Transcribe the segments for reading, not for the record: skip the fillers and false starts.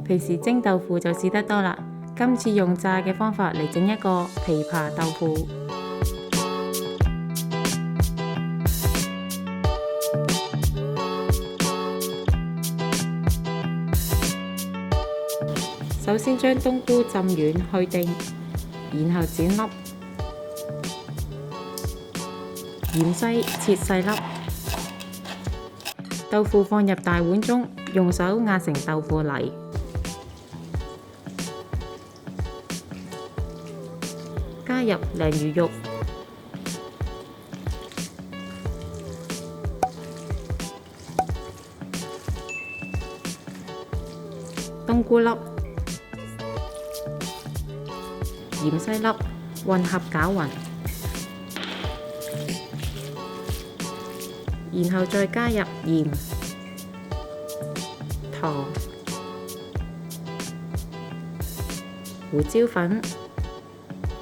平時蒸豆腐就試得多啦，今次用炸嘅方法嚟整一個琵琶豆腐。首先將冬菇浸軟去定，然後剪粒，芫茜切細粒，豆腐放入大碗中，用手壓成豆腐泥，加入鯪魚肉、冬菇粒、芫茜粒混合攪勻，然後再加入鹽、糖、胡椒粉、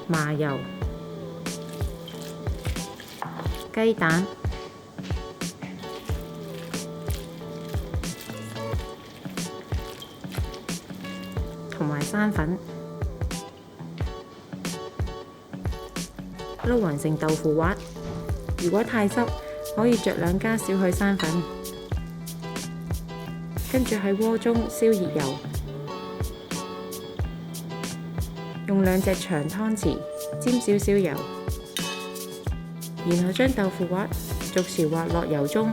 麻油、雞蛋、同埋生粉，撈勻成豆腐滑。如果太濕，可以酌量加少許生粉。跟住喺鍋中燒熱油，用2隻長湯匙沾少少油，然後將豆腐滑逐時滑落油中，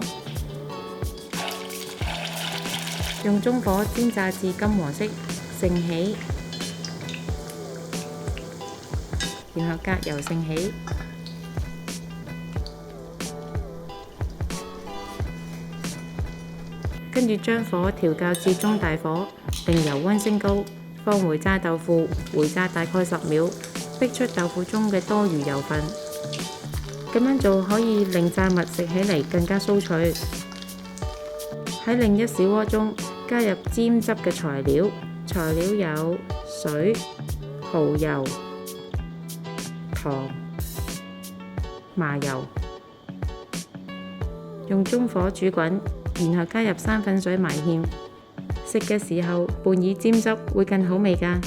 用中火煎炸至金黃色盛起，然後隔油盛起，跟住將火調校至中大火，令油溫升高，放回炸豆腐，回炸大概10秒，逼出豆腐中嘅多餘油分。咁樣做可以令炸物食起嚟更加酥脆。喺另一小鍋中加入煎汁嘅材料，材料有水、蠔油、糖、麻油，用中火煮滾，然後加入生粉水埋芡。食嘅時候拌以煎汁會更好味㗎。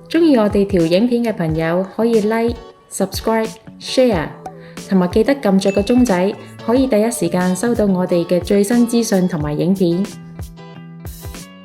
鍾意我哋條影片嘅朋友可以 Like、Subscribe、Share， 同埋記得撳着個鐘仔，可以第一時間收到我哋嘅最新資訊同埋影片。